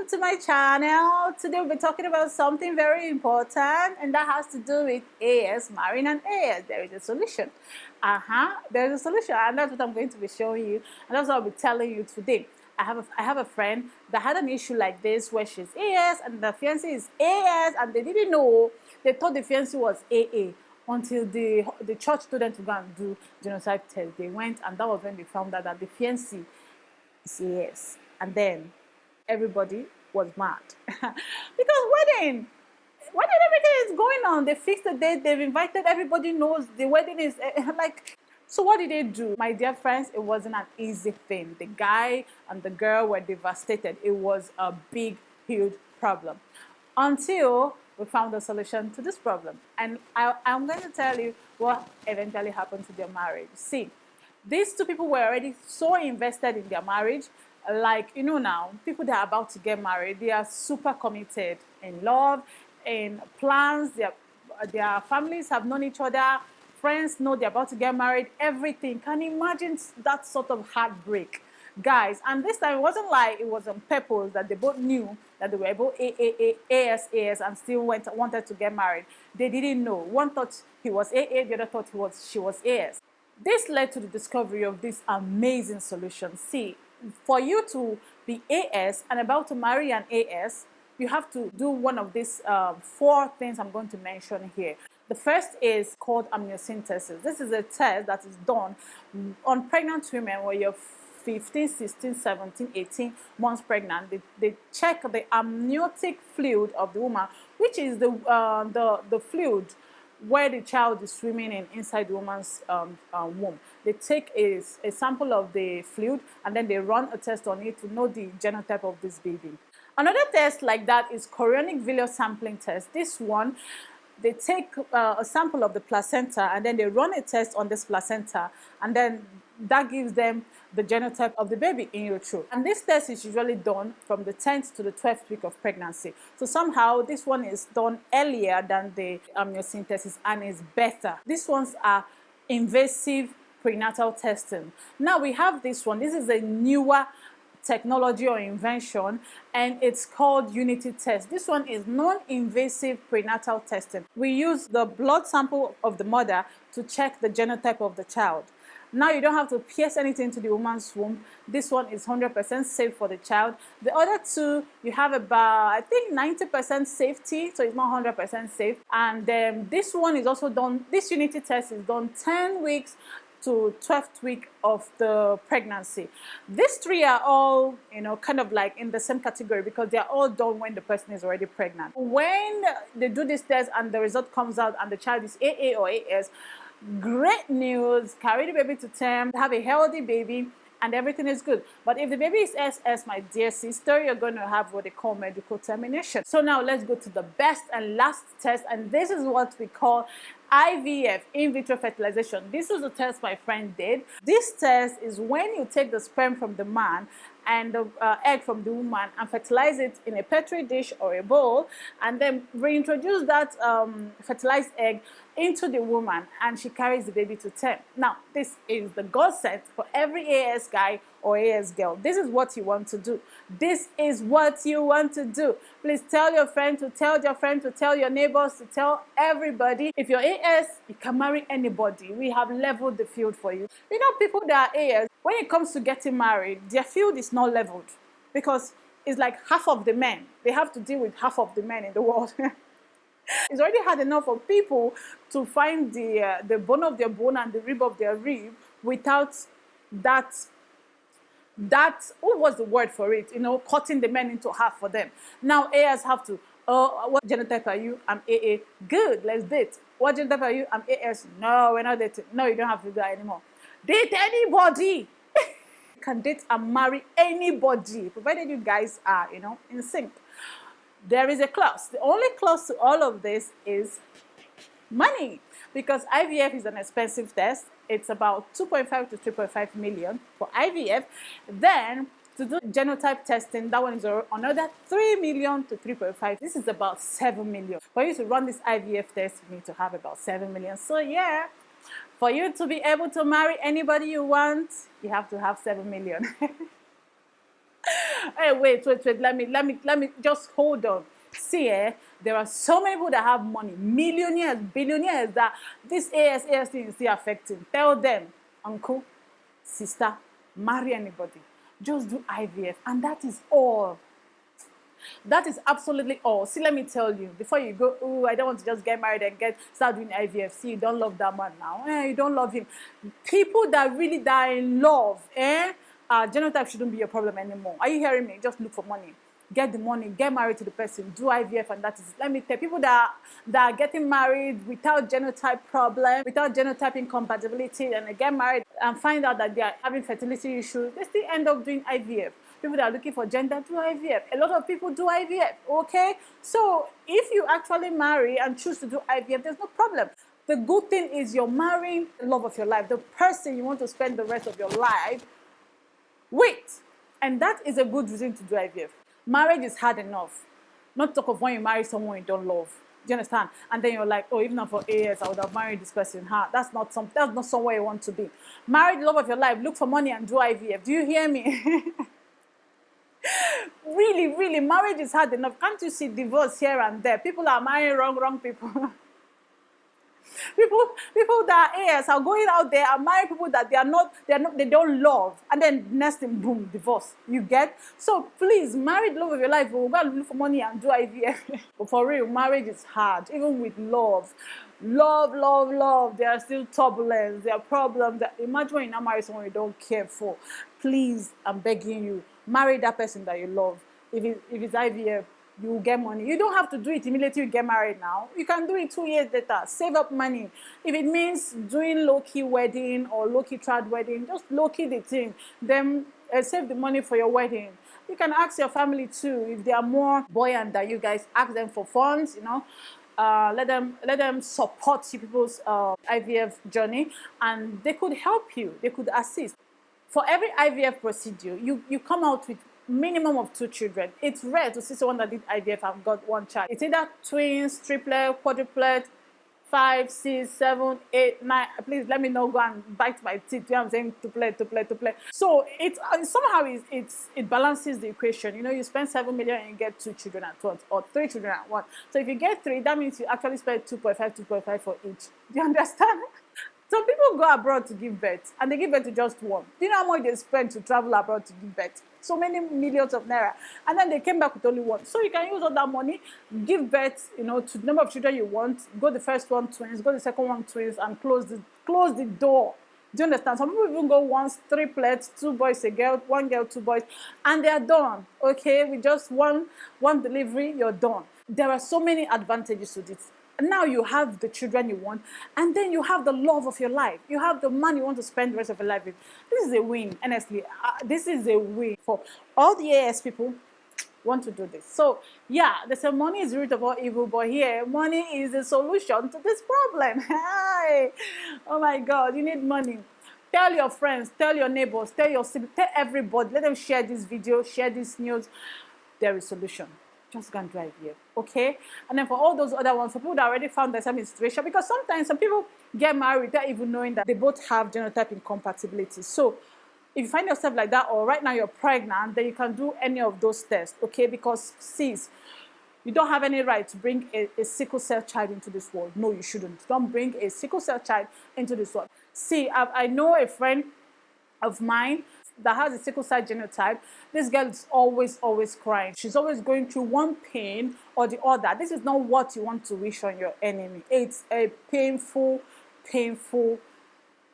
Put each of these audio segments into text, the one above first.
welcome to my channel. Today we'll be talking about something very important, and that has to do with AS, marrying an AS. There is a solution. There's a solution, and that's what I'm going to be showing you, and that's what I'll be telling you today. I have a friend that had an issue like this where she's AS and the fiancé is AS, and they didn't know. They thought the fiancé was AA until the church told them to go and do genotype test. They went, and that was when they found out that the fiancé is AS. And then everybody was mad because wedding everything is going on. They fixed the date, they've invited, everybody knows the wedding is like. So what did they do? My dear friends, it wasn't an easy thing. The guy and the girl were devastated. It was a big, huge problem until we found a solution to this problem. And I'm going to tell you what eventually happened to their marriage. See, these two people were already so invested in their marriage. Like, you know, now people that are about to get married, they are super committed in love, in plans. Their families have known each other. Friends know they're about to get married. Everything. Can you imagine that sort of heartbreak, guys? And this time it wasn't like it was on purpose that they both knew that they were able AS and still wanted to get married. They didn't know. One thought he was AA, the other thought she was AS. This led to the discovery of this amazing solution. See, for you to be AS and about to marry an AS, you have to do one of these 4 things I'm going to mention here. The first is called amniocentesis. This is a test that is done on pregnant women where you're 15, 16, 17, 18 months pregnant. They check the amniotic fluid of the woman, which is the fluid where the child is swimming inside the woman's womb. They take a sample of the fluid and then they run a test on it to know the genotype of this baby. Another test like that is chorionic villus sampling test. This one, they take a sample of the placenta and then they run a test on this placenta, and then that gives them the genotype of the baby in utero. And this test is usually done from the 10th to the 12th week of pregnancy. So somehow this one is done earlier than the amniocentesis and is better. These ones are invasive prenatal testing. Now we have this one. This is a newer technology or invention, and it's called Unity test. This one is non-invasive prenatal testing. We use the blood sample of the mother to check the genotype of the child. Now you don't have to pierce anything to the woman's womb. This one is 100% safe for the child. The other two, you have about, I think, 90% safety, so it's not 100% safe. And this one is also done, this Unity test is done 10 weeks to 12th week of the pregnancy. These 3 are all, you know, kind of like in the same category because they are all done when the person is already pregnant. When they do this test and the result comes out and the child is AA or AS, great news, carry the baby to term, have a healthy baby, and everything is good. But if the baby is SS, my dear sister, you're going to have what they call medical termination. So now let's go to the best and last test, and this is what we call IVF, in vitro fertilization. This is a test my friend did. This test is when you take the sperm from the man and the egg from the woman and fertilize it in a petri dish or a bowl, and then reintroduce that fertilized egg into the woman, and she carries the baby to term. Now, this is the godsend for every AS guy or AS girl. This is what you want to do. This is what you want to do. Please tell your friend to tell your friend to tell your neighbors to tell everybody. If you're AS, you can marry anybody. We have leveled the field for you. You know, people that are AS, when it comes to getting married, their field is not leveled because it's like half of the men. They have to deal with half of the men in the world. It's already hard enough for people to find the bone of their bone and the rib of their rib without that, what was the word for it? You know, cutting the men into half for them. Now AS have to, what genotype are you? I'm AA. Good, let's date. What genotype are you? I'm AS. No, we're not dating. No, you don't have to do that anymore. Date anybody. You can date and marry anybody, provided you guys are, you know, in sync. There is a clause. The only clause to all of this is money, because IVF is an expensive test. It's about 2.5 to 3.5 million for IVF. Then to do genotype testing, that one is another 3 million to 3.5. This is about 7 million. For you to run this IVF test, you need to have about 7 million. So yeah, for you to be able to marry anybody you want, you have to have 7 million. Hey, wait, let me just hold on. See, there are so many people that have money, millionaires, billionaires, that this AS thing is still affecting. Tell them, uncle, sister, marry anybody. Just do IVF, and that is all. That is absolutely all. See, let me tell you, before you go, oh, I don't want to just get married and start doing IVF. See, you don't love that man now. You don't love him. People that really die in love, genotype shouldn't be a problem anymore. Are you hearing me? Just look for money. Get the money, get married to the person, do IVF, and that is it. Let me tell people that are getting married without genotype problem, without genotype incompatibility, and they get married and find out that they are having fertility issues, they still end up doing IVF. People that are looking for gender do IVF. A lot of people do IVF, okay? So if you actually marry and choose to do IVF, there's no problem. The good thing is you're marrying the love of your life, the person you want to spend the rest of your life with. And that is a good reason to do IVF. Marriage is hard enough. Not talk of when you marry someone you don't love. Do you understand? And then you're like, oh, even for years, I would have married this person. That's not somewhere you want to be. Marry the love of your life. Look for money and do IVF. Do you hear me? Really, really, marriage is hard enough. Can't you see divorce here and there? People are marrying wrong people. people that are AS are going out there and marrying people that they don't love, and then next thing, boom, divorce. You get? So please, marry the love of your life. We'll go look for money and do IVF. But for real, marriage is hard, even with love. Love. There are still turbulence. There are problems. Imagine when you now marry someone you don't care for. Please, I'm begging you, marry that person that you love. If it's IVF, you will get money. You don't have to do it immediately you get married now. You can do it 2 years later. Save up money. If it means doing low-key wedding or low-key trad wedding, just low-key the thing. Then save the money for your wedding. You can ask your family too. If they are more buoyant than you guys, ask them for funds, let them support you people's IVF journey, and they could help you. They could assist. For every IVF procedure, you come out with minimum of 2 children. It's rare to see someone that did IVF and got 1 child. It's either twins, triplet, quadruplet, 5, 6, 7, 8, 9. Please let me not go and bite my teeth. You know what I'm saying? Tuplet. So it somehow it balances the equation. You spend 7 million and you get 2 children at once, or 3 children at once. So if you get 3, that means you actually spend 2.5 for each. Do you understand? Some people go abroad to give birth, and they give birth to just 1. Do you know how much they spend to travel abroad to give birth? So many millions of naira. And then they came back with only 1. So you can use all that money, give birth, to the number of children you want. Go the first one twins, go the second one twins, and close the door. Do you understand? Some people even go once, triplets, 2 boys, a girl, 1 girl, 2 boys, and they are done. Okay, with just one delivery, you're done. There are so many advantages to this. Now you have the children you want, and then you have the love of your life. You have the money you want to spend the rest of your life with. This is a win, honestly. This is a win for all the AS people want to do this. So yeah, they say money is the root of all evil, but here, money is the solution to this problem. Hi. Oh my God, you need money. Tell your friends, tell your neighbors, tell your siblings, tell everybody. Let them share this video, share this news. There is a solution. Just go and drive here, okay? And then for all those other ones, for people that already found themselves in situation, because sometimes some people get married without even knowing that they both have genotype incompatibility. So if you find yourself like that, or right now you're pregnant, then you can do any of those tests, okay? Because sis, you don't have any right to bring a sickle cell child into this world. No, you shouldn't. Don't bring a sickle cell child into this world. See, I know a friend of mine that has a sickle cell genotype. This girl is always crying. She's always going through one pain or the other. This is not what you want to wish on your enemy. It's a painful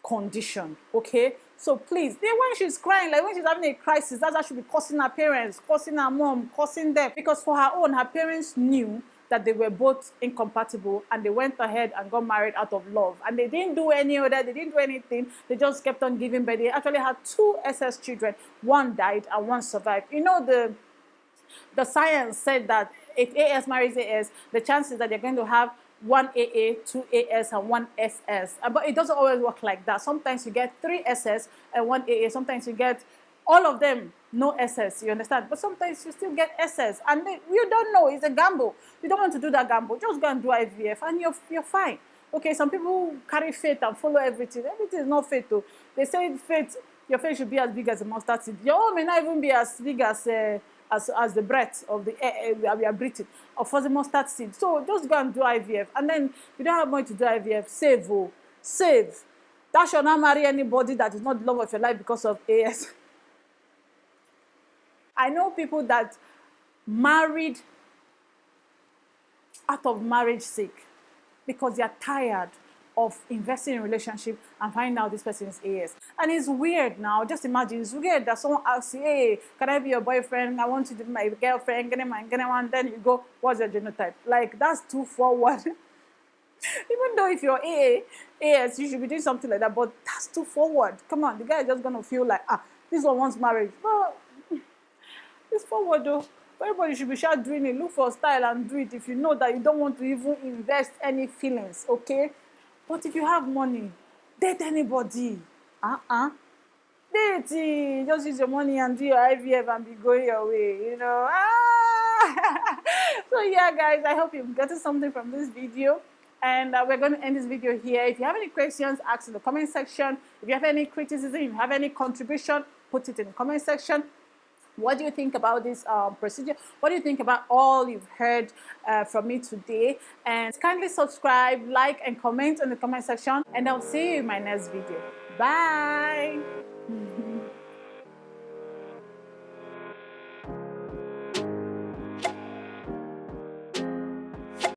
condition, okay? So please, then when she's crying, like when she's having a crisis, that's actually causing her parents, causing her mom, causing them. Because for her own, her parents knew that they were both incompatible, and they went ahead and got married out of love. And they didn't do any other, they didn't do anything. They just kept on giving birth. They actually had 2 SS children. 1 died and 1 survived. The science said that if AS marries AS, the chances that they're going to have 1 AA, 2 AS, and 1 SS. But it doesn't always work like that. Sometimes you get 3 SS and 1 AA. Sometimes you get all of them, no SS, you understand? But sometimes you still get SS, and you don't know. It's a gamble. You don't want to do that gamble. Just go and do IVF, and you're fine. Okay, some people carry faith and follow everything. Everything is not faith, though. They say faith your face should be as big as a mustard seed. Your own may not even be as big as the breath of the air that we are breathing, or for the mustard seed. So just go and do IVF. And then if you don't have money to do IVF, save, oh, save. That should not marry anybody that is not the love of your life because of AS. I know people that married out of marriage sake because they are tired of investing in relationship and finding out this person is AS. And it's weird now. Just imagine, it's weird that someone asks you, hey, can I be your boyfriend? I want you to be my girlfriend. Get him, and then you go, what's your genotype? Like, that's too forward. Even though if you're AS, you should be doing something like that, but that's too forward. Come on, the guy is just going to feel like, this one wants marriage. Well, it's forward though. Everybody should be sure doing it. Look for style and do it if you know that you don't want to even invest any feelings, okay? But if you have money, date anybody. Date. Just use your money and do your IVF and be going your way, you know. So yeah, guys, I hope you've gotten something from this video. And we're going to end this video here. If you have any questions, ask in the comment section. If you have any criticism, if you have any contribution, put it in the comment section. What do you think about this procedure? What do you think about all you've heard from me today? And kindly subscribe, like, and comment in the comment section. And I'll see you in my next video. Bye.